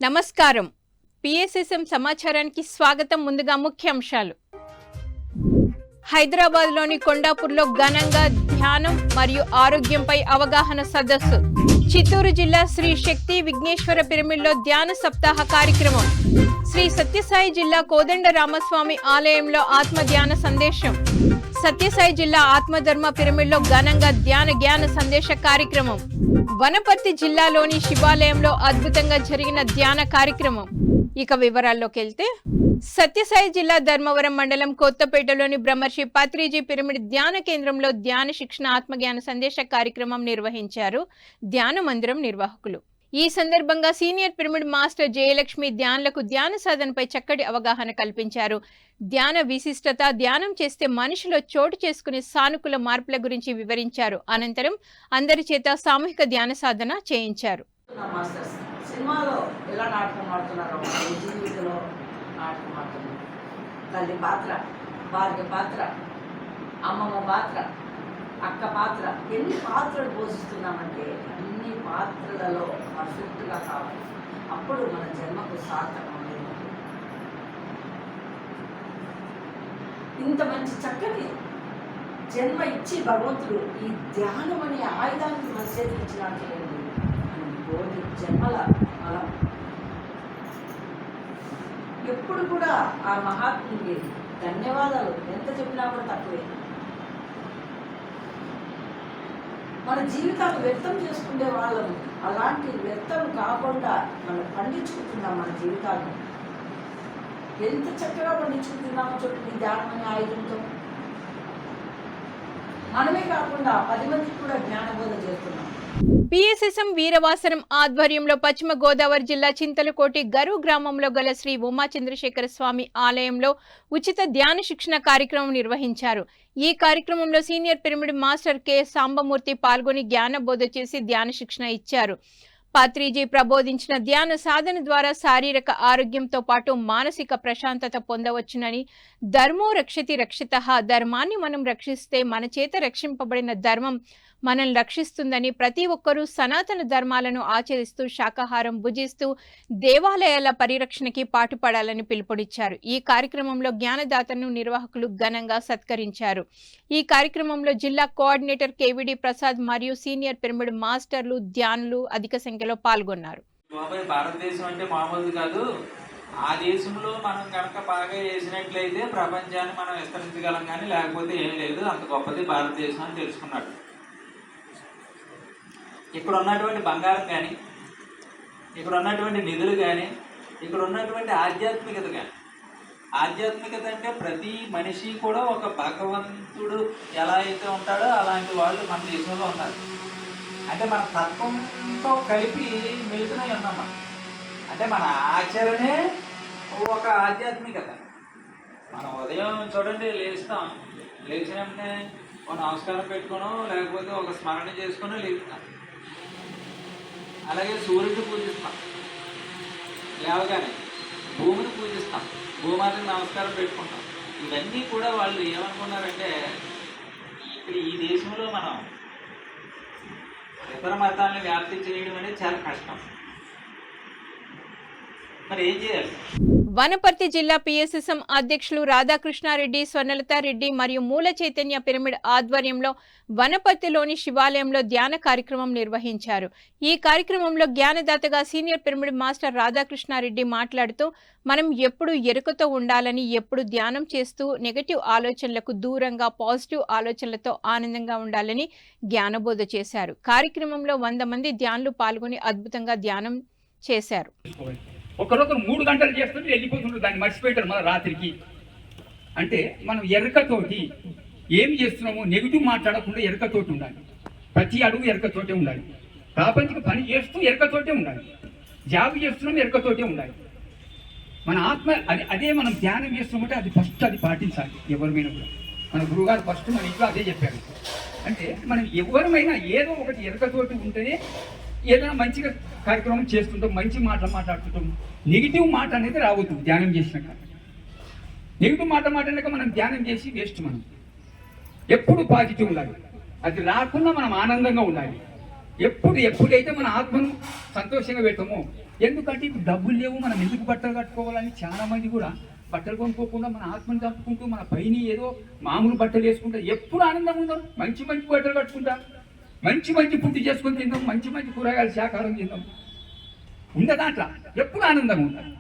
నమస్కారం. పిఎస్ఎస్ఎం సమాచారానికి స్వాగతం. ముందుగా ముఖ్యాంశాలు. హైదరాబాద్లోని కొండాపూర్లో ఘనంగా ధ్యానం మరియు ఆరోగ్యంపై అవగాహన సదస్సు. చిత్తూరు జిల్లా శ్రీ శక్తి విఘ్నేశ్వర పిరమిడ్లో ధ్యాన సప్తాహ కార్యక్రమం. శ్రీ సత్యసాయి జిల్లా కోదండ రామస్వామి ఆలయంలో ఆత్మ ధ్యాన సందేశం. సత్యసాయి జిల్లా ఆత్మధర్మ పిరమిడ్లో ఘనంగా ధ్యాన జ్ఞాన సందేశ కార్యక్రమం. వనపర్తి జిల్లాలోని శివాలయంలో అద్భుతంగా జరిగిన ధ్యాన కార్యక్రమం. ఇక వివరాల్లోకి వెళ్తే, సత్యసాయి జిల్లా ధర్మవరం మండలం కొత్తపేటలోని బ్రహ్మర్షి పత్రిజీ పిరమిడ్ ధ్యాన కేంద్రంలో ధ్యాన శిక్షణ ఆత్మజ్ఞాన సందేశ కార్యక్రమం నిర్వహించారు ధ్యాన మందిరం నిర్వాహకులు. ఈ సందర్భంగా సీనియర్ పిరమిడ్ మాస్టర్ జయలక్ష్మి ధ్యానులకు ధ్యాన సాధనపై చక్కటి అవగాహన కల్పించారు. ధ్యాన విశిష్టత, ధ్యానం చేస్తే మనిషిలో చోటు చేసుకునే సానుకూల మార్పుల గురించి వివరించారు. అనంతరం అందరి చేత సామూహిక ధ్యాన సాధన చేయించారు. సినిమాలో ఎలా నాటకం ఆడుతున్నారో జీవితంలో నాటకం ఆడుతున్నారు. తల్లి పాత్ర, భార్య పాత్ర, అమ్మమ్మ పాత్ర, అక్క పాత్ర, ఎన్ని పాత్రలు పోషిస్తున్నామంటే అన్ని పాత్రలలో పర్ఫెక్ట్గా కావాలి. అప్పుడు మన జన్మకు సార్థకం లేదు. ఇంత మంచి చక్కని జన్మ ఇచ్చి భగవంతుడు ఈ ధ్యానం అనే ఆయుధానికి మన చేతికి ఇచ్చినట్టు కోటి జన్మల ఫలం. ఎప్పుడు కూడా ఆ మహాత్ముడికి ధన్యవాదాలు ఎంత చెప్పినా కూడా తక్కువే. మన జీవితాలు వ్యక్తం చేసుకునే వాళ్ళము అలాంటి వ్యక్తం కాకుండా మనం పండించుకుంటున్నాం. మన జీవితాలను ఎంత చక్కగా పండించుకుంటున్నామో చూడండి ధ్యానం అనే ఆయుధంతో. మనమే కాకుండా 10 మందికి కూడా జ్ఞానబోధ చేస్తున్నాం. పిఎస్ఎస్ఎం వీరవాసరం ఆధ్వర్యంలో పశ్చిమ గోదావరి జిల్లా చింతలకోటి గరు గ్రామంలో గల శ్రీ ఉమా చంద్రశేఖర స్వామి ఆలయంలో ఉచిత ధ్యాన శిక్షణ కార్యక్రమం నిర్వహించారు. ఈ కార్యక్రమంలో senior pyramid master K Sambamurthy పాల్గొని జ్ఞానబోధ చేసి ధ్యాన శిక్షణ ఇచ్చారు. పత్రిజీ ప్రబోధించిన ధ్యాన సాధన ద్వారా శారీరక ఆరోగ్యంతో పాటు మానసిక ప్రశాంతత పొందవచ్చునని, ధర్మో రక్షతి రక్షితః, ధర్మాన్ని మనం రక్షిస్తే మన చేత రక్షింపబడిన ధర్మం మనల్ని రక్షిస్తుందని, ప్రతి ఒక్కరూ సనాతన ధర్మాలను ఆచరిస్తూ శాకాహారం భుజిస్తూ దేవాలయాల పరిరక్షణకి పాటుపడాలని పిలుపునిచ్చారు. ఈ కార్యక్రమంలో జ్ఞానదాతను నిర్వాహకులు ఘనంగా సత్కరించారు. ఈ కార్యక్రమంలో జిల్లా కోఆర్డినేటర్ కేవిడి ప్రసాద్ మరియు సీనియర్ పిరమిడ్ మాస్టర్లు, ధ్యానులు అధిక సంఖ్యలో పాల్గొన్నారు. భారతదేశం అంటే మామూలు కాదు. ఆ దేశంలో మనం కనుక బాగా చేసినట్లయితే ప్రపంచాన్ని మనం విస్తరించగలం, కానీ లేకపోతే ఏం లేదు. అంత గొప్పది భారతదేశం అని తెలుసుకున్నాడు. ఇక్కడ ఉన్నటువంటి బంగారం కానీ, ఇక్కడ ఉన్నటువంటి నిధులు కానీ, ఇక్కడ ఉన్నటువంటి ఆధ్యాత్మికత కానీ, ఆధ్యాత్మికత అంటే ప్రతి మనిషి కూడా ఒక భగవంతుడు ఎలా అయితే ఉంటాడో అలాంటి వాళ్ళు మన దేశంలో ఉన్నారు. అంటే మన తత్వంతో కలిపి మెలుగునై ఉన్నాం. అంటే మన ఆచరణే ఒక ఆధ్యాత్మికత. మనం ఉదయం చూడండి లేస్తాం, లేచిన వెంటనే ఒక నమస్కారం పెట్టుకోనో లేకపోతే ఒక స్మరణ చేసుకునో లేస్తాం. అలాగే సూర్యుడిని పూజిస్తాం, లేవగానే భూమిని పూజిస్తాం, భూమాతకి నమస్కారం పెట్టుకుంటాం. ఇవన్నీ కూడా వాళ్ళు ఏమనుకున్నారంటే ఇక్కడ ఈ దేశంలో మనం ఇతర మతాలను వ్యాప్తి చేయడం అనేది చాలా కష్టం. మరి ఏం చేయాలి? వనపర్తి జిల్లా పిఎస్ఎస్ఎం అధ్యక్షులు రాధాకృష్ణారెడ్డి, స్వర్ణలతారెడ్డి మరియు మూల చైతన్య పిరమిడ్ ఆధ్వర్యంలో వనపర్తిలోని శివాలయంలో ధ్యాన కార్యక్రమం నిర్వహించారు. ఈ కార్యక్రమంలో జ్ఞానదాతగా సీనియర్ పిరమిడ్ మాస్టర్ రాధాకృష్ణారెడ్డి మాట్లాడుతూ, మనం ఎప్పుడు ఎరుకతో ఉండాలని, ఎప్పుడు ధ్యానం చేస్తూ నెగటివ్ ఆలోచనలకు దూరంగా పాజిటివ్ ఆలోచనలతో ఆనందంగా ఉండాలని జ్ఞానబోధ చేశారు. కార్యక్రమంలో 100 మంది ధ్యానులు పాల్గొని అద్భుతంగా ధ్యానం చేశారు. ఒకరొకరు 3 గంటలు చేస్తుంటే వెళ్ళిపోతుంటారు, దాన్ని మర్చిపోయారు మన రాత్రికి. అంటే మనం ఎరకతోటి ఏమి చేస్తున్నామో నెగిటివ్ మాట్లాడకుండా ఎరకతోటి ఉండాలి. ప్రతి అడుగు ఎరకతోటే ఉండాలి. ప్రాపంచిక పని చేస్తూ ఎరకతోటే ఉండాలి. జాబ్ చేస్తున్నాం ఎరకతోటే ఉండాలి. మన ఆత్మ అదే మనం ధ్యానం చేస్తున్నామంటే అది ఫస్ట్ అది పాటించాలి. ఎవరిమైనా కూడా మన గురువుగారు ఫస్ట్ మన ఇంట్లో అదే చెప్పారు. అంటే మనం ఎవరమైనా ఏదో ఒకటి ఎరకతోటి ఉంటేనే ఏదైనా మంచిగా కార్యక్రమం చేస్తుంటాం, మంచి మాటలు మాట్లాడుతుంటాం. నెగిటివ్ మాట అనేది రావద్దు. ధ్యానం చేసినాక నెగిటివ్ మాట్లాడినాక మనం ధ్యానం చేసి వేస్ట్. మనం ఎప్పుడు పాజిటివ్ ఉండాలి. అది రాకుండా మనం ఆనందంగా ఉండాలి. ఎప్పుడైతే మన ఆత్మను సంతోషంగా పెడతామో ఎందుకంటే ఇప్పుడు డబ్బులు లేవు, మనం ఎందుకు బట్టలు కట్టుకోవాలని చాలా మంది కూడా బట్టలు కొనుక్కోకుండా మన ఆత్మని చంపుకుంటూ మన పైన ఏదో మామూలు బట్టలు వేసుకుంటా ఎప్పుడు ఆనందం ఉందాం, మంచి మంచి బట్టలు కట్టుకుంటా, మంచి మంచి ఫుడ్ చేసుకొని తిందాం, మంచి మంచి కూరగాయలు శాకాహారం తిందాం, ఉండదాంట్లో ఎప్పుడు ఆనందం ఉండాలి.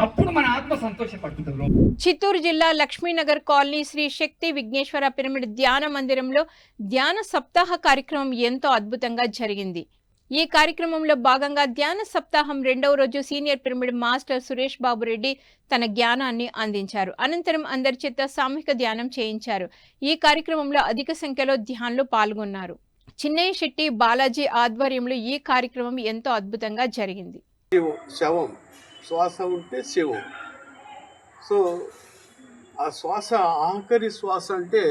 అప్పుడు మన ఆత్మ సంతోషపడుతుంది. చిత్తూరు జిల్లా లక్ష్మీనగర్ కాలనీ శ్రీ శక్తి విఘ్నేశ్వర పిరమిడ్ ధ్యాన మందిరంలో ధ్యాన సప్తాహ కార్యక్రమం ఎంతో అద్భుతంగా జరిగింది. ఈ కార్యక్రమంలో భాగంగా ధ్యాన సప్తాహం 2వ రోజు senior pyramid master Suresh Babu Reddy తన జ్ఞానాన్ని అందించారు. అనంతరం అందరి చేత సామూహిక ధ్యానం చేయించారు. ఈ కార్యక్రమంలో అధిక సంఖ్యలో ధ్యానులు పాల్గొన్నారు. చిన్నయ్య శెట్టి బాలాజీ ఆధ్వర్యంలో ఈ కార్యక్రమం ఎంతో అద్భుతంగా జరిగింది. శవం శ్వాస ఉంటే శివం. సో ఆ శ్వాస ఆఖరి శ్వాస అంటే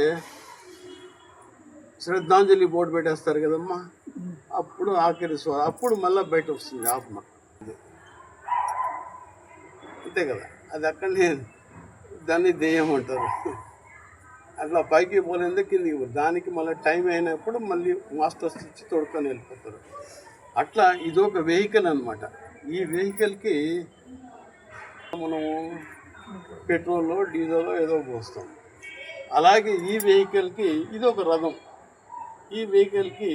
శ్రద్ధాంజలి బోర్డు పెట్టేస్తారు కదమ్మా, అప్పుడు ఆఖరి శ్వాస, అప్పుడు మళ్ళీ బయట వస్తుంది ఆత్మ. అంతే కదా, అది అక్కడనే దాన్ని దెయ్యం అంటారు. అట్లా పైకి పోలేదే కిందికి పోతుంది, దానికి మళ్ళీ టైం అయినప్పుడు మళ్ళీ మాస్టర్స్ ఇచ్చి తోడుకొని వెళ్ళిపోతారు. అట్లా ఇదొక వెహికల్ అనమాట. ఈ వెహికల్కి మనము పెట్రోల్ డీజిల్ ఏదో పోస్తాం. అలాగే ఈ వెహికల్కి ఇది ఒక రథం. ఈ వెహికల్కి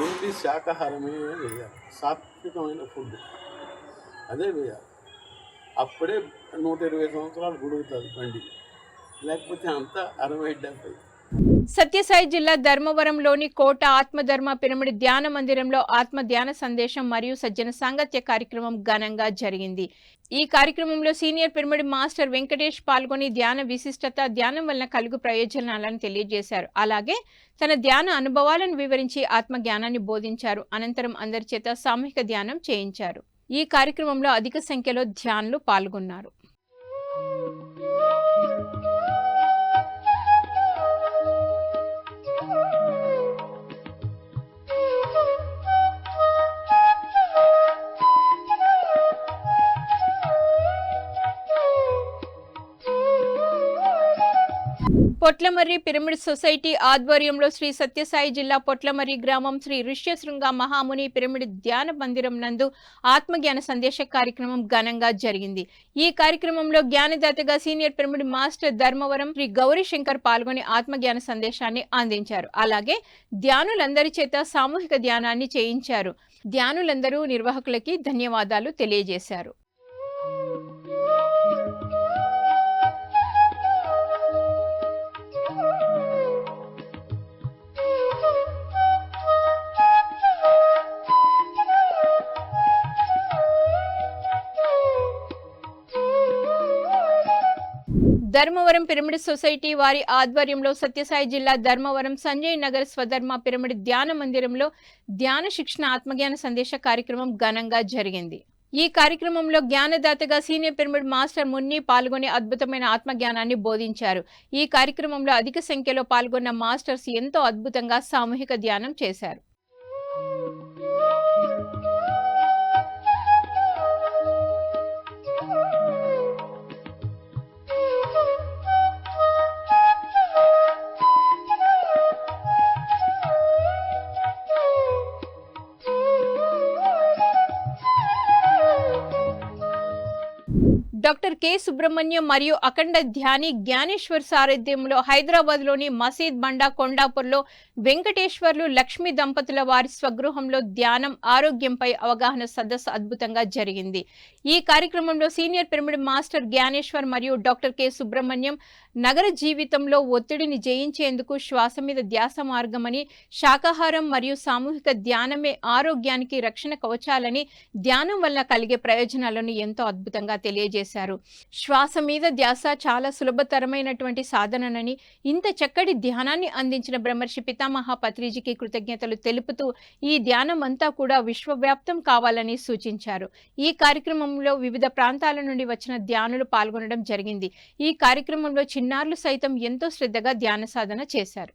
ఓన్లీ శాకాహారమే వేయాలి, సాత్వికమైన ఫుడ్ అదే వేయాలి. అప్పుడే 120 సంవత్సరాలు గుడుగుతుంది బండి, లేకపోతే అంతా 60-70. సత్యసాయి జిల్లా ధర్మవరంలోని కోట ఆత్మధర్మ పిరమిడ్ ధ్యాన మందిరంలో ఆత్మ ధ్యాన సందేశం మరియు సజ్జన సాంగత్య కార్యక్రమం ఘనంగా జరిగింది. ఈ కార్యక్రమంలో సీనియర్ పిరమిడ్ మాస్టర్ వెంకటేష్ పాల్గొని ధ్యాన విశిష్టత, ధ్యానం వలన కలుగు ప్రయోజనాలను తెలియజేశారు. అలాగే తన ధ్యాన అనుభవాలను వివరించి ఆత్మ జ్ఞానాన్ని బోధించారు. అనంతరం అందరి చేత సామూహిక ధ్యానం చేయించారు. ఈ కార్యక్రమంలో అధిక సంఖ్యలో ధ్యానులు పాల్గొన్నారు. పొట్లమర్రి పిరమిడ్ సొసైటీ ఆధ్వర్యంలో శ్రీ సత్యసాయి జిల్లా పొట్లమర్రి గ్రామం శ్రీ ఋష్యశృంగ మహాముని పిరమిడ్ ధ్యాన మందిరం నందు ఆత్మజ్ఞాన సందేశ కార్యక్రమం ఘనంగా జరిగింది. ఈ కార్యక్రమంలో జ్ఞానదాతగా senior pyramid master Dharmavaram Shri Gauri Shankar పాల్గొని ఆత్మజ్ఞాన సందేశాన్ని అందించారు. అలాగే ధ్యానులందరి చేత సామూహిక ధ్యానాన్ని చేయించారు. ధ్యానులందరూ నిర్వాహకులకి ధన్యవాదాలు తెలియజేశారు. ధర్మవరం పిరమిడ్ సొసైటీ వారి ఆధ్వర్యంలో సత్యసాయి జిల్లా ధర్మవరం సంజయ్ నగర్ స్వధర్మ పిరమిడ్ ధ్యాన మందిరంలో ధ్యాన శిక్షణ ఆత్మజ్ఞాన సందేశ కార్యక్రమం ఘనంగా జరిగింది. ఈ కార్యక్రమంలో జ్ఞానదాతగా సీనియర్ పిరమిడ్ మాస్టర్ మున్ని పాల్గొని అద్భుతమైన ఆత్మజ్ఞానాన్ని బోధించారు. ఈ కార్యక్రమంలో అధిక సంఖ్యలో పాల్గొన్న మాస్టర్స్ ఎంతో అద్భుతంగా సామూహిక ధ్యానం చేశారు. డాక్టర్ కె సుబ్రహ్మణ్యం మరియు అఖండ ధ్యాని జ్ఞానేశ్వర్ సారథ్యంలో హైదరాబాద్ లోని మసీద్ బండా కొండాపూర్లో వెంకటేశ్వర్లు లక్ష్మీ దంపతుల వారి స్వగృహంలో ధ్యానం ఆరోగ్యంపై అవగాహన సదస్సు అద్భుతంగా జరిగింది. ఈ కార్యక్రమంలో సీనియర్ పిరమిడ్ మాస్టర్ జ్ఞానేశ్వర్ మరియు డాక్టర్ కె సుబ్రహ్మణ్యం నగర జీవితంలో ఒత్తిడిని జయించేందుకు శ్వాస మీద ధ్యాస మార్గమని, శాకాహారం మరియు సామూహిక ధ్యానమే ఆరోగ్యానికి రక్షణ కవచాలని, ధ్యానం వల్ల కలిగే ప్రయోజనాలను ఎంతో అద్భుతంగా తెలియజేశారు. శ్వాస మీద ధ్యాస చాలా సులభతరమైనటువంటి సాధననని, ఇంత చక్కటి ధ్యానాన్ని అందించిన బ్రహ్మర్షి పితామహ పత్రిజీకి కృతజ్ఞతలు తెలుపుతూ ఈ ధ్యానం అంతా కూడా విశ్వవ్యాప్తం కావాలని సూచించారు. ఈ కార్యక్రమంలో వివిధ ప్రాంతాల నుండి వచ్చిన ధ్యానులు పాల్గొనడం జరిగింది. ఈ కార్యక్రమంలో చిన్నారులు సైతం ఎంతో శ్రద్ధగా ధ్యాన సాధన చేశారు.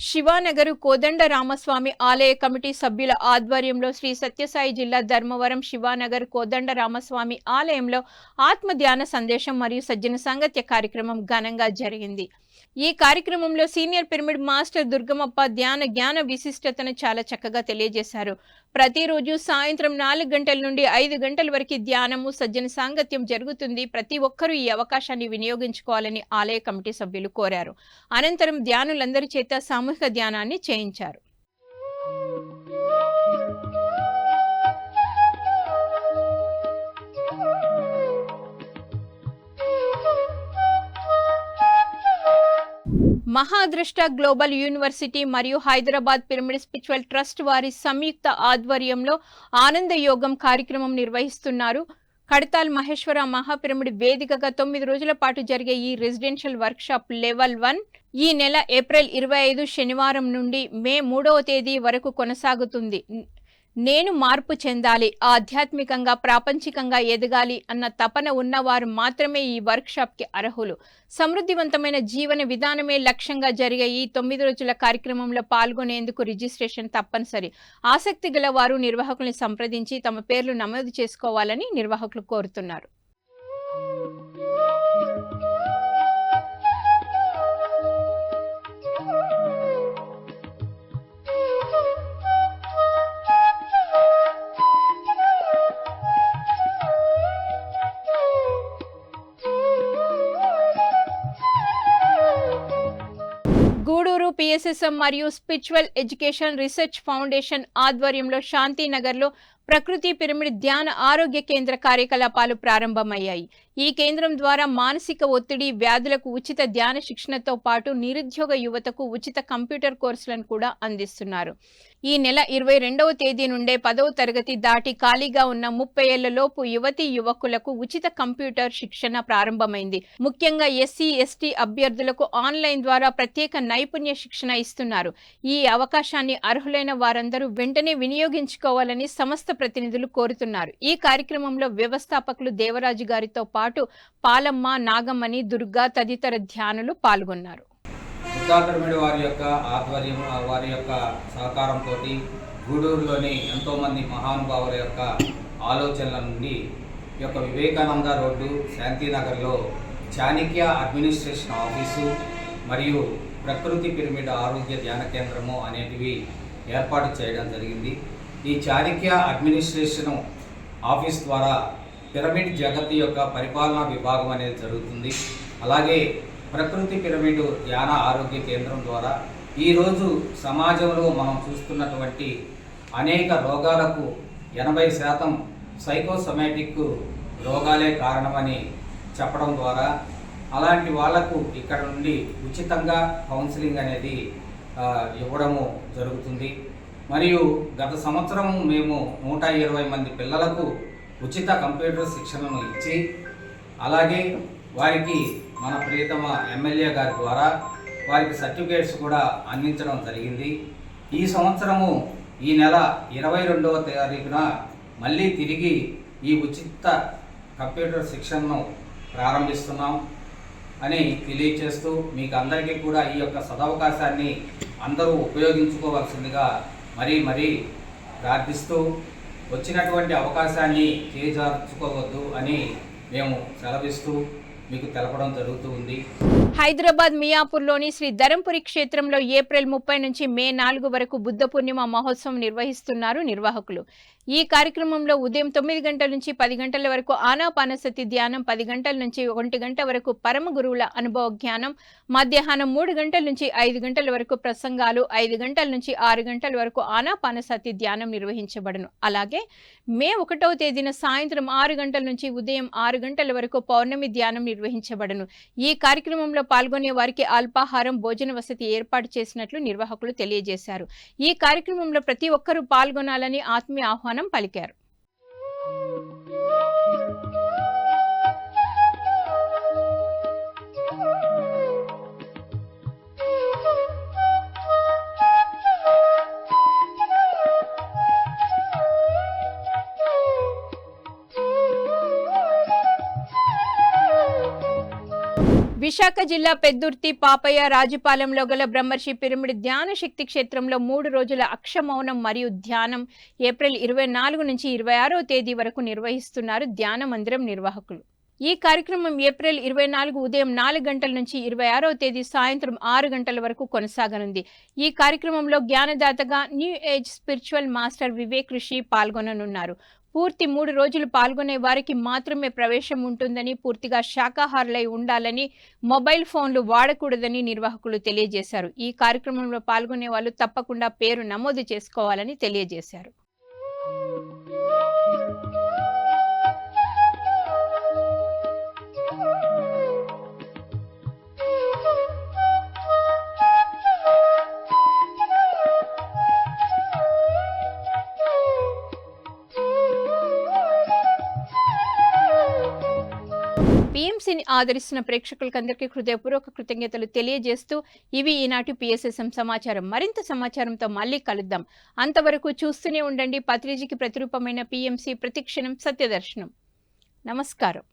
శివానగర్ కోదండ రామస్వామి ఆలయ కమిటీ సభ్యుల ఆధ్వర్యంలో శ్రీ సత్యసాయి జిల్లా ధర్మవరం శివానగర్ కోదండ రామస్వామి ఆలయంలో ఆత్మ ధ్యాన సందేశం మరియు సజ్జన సాంగత్య కార్యక్రమం ఘనంగా జరిగింది. ఈ కార్యక్రమంలో సీనియర్ పిరమిడ్ మాస్టర్ దుర్గమప్ప జ్ఞాన విశిష్టతను చాలా చక్కగా తెలియజేశారు. ప్రతిరోజు సాయంత్రం 4 గంటల నుండి 5 గంటల వరకు ధ్యానము సజ్జన సాంగత్యం జరుగుతుంది. ప్రతి ఒక్కరూ ఈ అవకాశాన్ని వినియోగించుకోవాలని ఆలయ కమిటీ సభ్యులు కోరారు. అనంతరం ధ్యానులందరి చేత సామూహిక ధ్యానాన్ని చేయించారు. మహాదృష్ట గ్లోబల్ యూనివర్సిటీ మరియు హైదరాబాద్ పిరమిడ్ స్పిరిచువల్ ట్రస్ట్ వారి సంయుక్త ఆధ్వర్యంలో ఆనంద యోగం కార్యక్రమం నిర్వహిస్తున్నారు. కడతాల్ మహేశ్వర మహాపిరమిడ్ వేదికగా 9 రోజుల పాటు జరిగే ఈ రెసిడెన్షియల్ వర్క్షాప్ లెవెల్ 1 ఈ నెల ఏప్రిల్ 25 శనివారం నుండి మే 3వ తేదీ వరకు కొనసాగుతుంది. నేను మార్పు చెందాలి, ఆధ్యాత్మికంగా ప్రాపంచికంగా ఎదగాలి అన్న తపన ఉన్నవారు మాత్రమే ఈ వర్క్షాప్కి అర్హులు. సమృద్ధివంతమైన జీవన విధానమే లక్ష్యంగా జరిగే ఈ 9 రోజుల కార్యక్రమంలో పాల్గొనేందుకు రిజిస్ట్రేషన్ తప్పనిసరి. ఆసక్తి గల వారు నిర్వాహకుల్ని సంప్రదించి తమ పేర్లు నమోదు చేసుకోవాలని నిర్వాహకులు కోరుతున్నారు. గూడూరు పిఎస్ఎస్ఎం మరియు స్పిరిచువల్ ఎడ్యుకేషన్ రీసెర్చ్ ఫౌండేషన్ ఆధ్వర్యంలో శాంతినగర్లో ప్రకృతి పిరమిడ్ ధ్యాన ఆరోగ్య కేంద్ర కార్యకలాపాలు ప్రారంభమయ్యాయి. ఈ కేంద్రం ద్వారా మానసిక ఒత్తిడి వ్యాధులకు ఉచిత ధ్యాన శిక్షణతో పాటు నిరుద్యోగ యువతకు ఉచిత కంప్యూటర్ కోర్సులను కూడా అందిస్తున్నారు. ఈ నెల 22వ తేదీ నుండే 10వ తరగతి దాటి ఖాళీగా ఉన్న 30 ఏళ్ల లోపు యువతీ యువకులకు ఉచిత కంప్యూటర్ శిక్షణ ప్రారంభమైంది. ముఖ్యంగా ఎస్సీ ఎస్టీ అభ్యర్థులకు ఆన్లైన్ ద్వారా ప్రత్యేక నైపుణ్య శిక్షణ ఇస్తున్నారు. ఈ అవకాశాన్ని అర్హులైన వారందరూ వెంటనే వినియోగించుకోవాలని సంస్థ ప్రతినిధులు కోరుతున్నారు. ఈ కార్యక్రమంలో వ్యవస్థాపకులు దేవరాజు గారితో పాటు పాలమ్మ, నాగమ్మని, దుర్గా తదితర ధ్యానులు పాల్గొన్నారు. పిరమిడ్ వారి యొక్క ఆధ్వర్యం, వారి యొక్క సహకారంతో గూడూరులోని ఎంతోమంది మహానుభావుల యొక్క ఆలోచనల నుండి ఈ యొక్క వివేకానంద రోడ్డు శాంతినగర్లో చాణక్య అడ్మినిస్ట్రేషన్ ఆఫీసు మరియు ప్రకృతి పిరమిడ్ ఆరోగ్య ధ్యాన కేంద్రము అనేటివి ఏర్పాటు చేయడం జరిగింది. ఈ చాణక్య అడ్మినిస్ట్రేషన్ ఆఫీస్ ద్వారా పిరమిడ్ జగత్తు యొక్క పరిపాలనా విభాగం అనేది జరుగుతుంది. అలాగే ప్రకృతి పిరమిడ్ ధ్యాన ఆరోగ్య కేంద్రం ద్వారా ఈరోజు సమాజంలో మనం చూస్తున్నటువంటి అనేక రోగాలకు 80% సైకోసొమాటిక్ రోగాలే కారణమని చెప్పడం ద్వారా అలాంటి వాళ్లకు ఇక్కడ నుండి ఉచితంగా కౌన్సిలింగ్ అనేది ఇవ్వడము జరుగుతుంది. మరియు గత సంవత్సరం మేము 120 మంది పిల్లలకు ఉచిత కంప్యూటర్ శిక్షణను ఇచ్చి అలాగే వారికి మన ప్రియతమ ఎమ్మెల్యే గారి ద్వారా వారికి సర్టిఫికేట్స్ కూడా అందించడం జరిగింది. ఈ సంవత్సరము ఈ నెల 22వ తారీఖున మళ్ళీ తిరిగి ఈ ఉచిత కంప్యూటర్ శిక్షణను ప్రారంభిస్తున్నాం అని తెలియచేస్తూ మీకు అందరికీ కూడా ఈ యొక్క సదవకాశాన్ని అందరూ ఉపయోగించుకోవాల్సిందిగా మరీ ప్రార్థిస్తూ వచ్చినటువంటి అవకాశాన్ని చేజార్చుకోవద్దు అని మేము సెలవిస్తూ మీకు తెలపడం జరుగుతూ ఉంది. హైదరాబాద్ మియాపూర్లోని శ్రీ ధరంపురి క్షేత్రంలో ఏప్రిల్ 30 నుంచి మే 4 వరకు బుద్ధ పూర్ణిమ మహోత్సవం నిర్వహిస్తున్నారు నిర్వాహకులు. ఈ కార్యక్రమంలో ఉదయం 9 గంటల నుంచి 10 గంటల వరకు ఆనాపానసతి ధ్యానం, 10 గంటల నుంచి 1 గంట వరకు పరమ గురువుల అనుభవ జ్ఞానం, మధ్యాహ్నం 3 గంటల నుంచి 5 గంటల వరకు ప్రసంగాలు, 5 గంటల నుంచి 6 గంటల వరకు ఆనాపానసతి ధ్యానం నిర్వహించబడును. అలాగే మే 1వ తేదీన సాయంత్రం 6 గంటల నుంచి ఉదయం 6 గంటల వరకు పౌర్ణమి ధ్యానం నిర్వహించబడును. ఈ కార్యక్రమంలో పాల్గొనే వారికి అల్పాహారం, భోజన వసతి ఏర్పాటు చేసినట్లు నిర్వాహకులు తెలియజేశారు. ఈ కార్యక్రమంలో ప్రతి ఒక్కరూ పాల్గొనాలని ఆత్మీయ ఆహ్వానం పలికారు. విశాఖ జిల్లా పెద్దుర్తి పాపయ్య రాజుపాలెంలో గల బ్రహ్మర్షి పిరమిడ్ ధ్యాన శక్తి క్షేత్రంలో 3 రోజుల అక్షమౌనం మరియు ధ్యానం ఏప్రిల్ 24 నుంచి 26వ తేదీ వరకు నిర్వహిస్తున్నారు ధ్యాన మందిరం నిర్వాహకులు. ఈ కార్యక్రమం ఏప్రిల్ 24 ఉదయం 4 గంటల నుంచి 26వ తేదీ సాయంత్రం 6 గంటల వరకు కొనసాగనుంది. ఈ కార్యక్రమంలో జ్ఞానదాతగా new age spiritual master Vivek Rishi పాల్గొననున్నారు. పూర్తి 3 రోజులు పాల్గొనే వారికి మాత్రమే ప్రవేశం ఉంటుందని, పూర్తిగా శాకాహారులై ఉండాలని, మొబైల్ ఫోన్లు వాడకూడదని నిర్వాహకులు తెలియజేశారు. ఈ కార్యక్రమంలో పాల్గొనే వాళ్ళు తప్పకుండా పేరు నమోదు చేసుకోవాలని తెలియజేశారు. పిఎంసిని ఆదరిస్తున్న ప్రేక్షకులకందరికీ హృదయపూర్వక కృతజ్ఞతలు తెలియజేస్తూ ఇవి ఈనాటి పిఎస్ఎస్ఎం సమాచారం. మరింత సమాచారంతో మళ్ళీ కలుద్దాం. అంతవరకు చూస్తూనే ఉండండి పత్రిజీకి ప్రతిరూపమైన పిఎంసి ప్రతిక్షణం సత్యదర్శనం. నమస్కారం.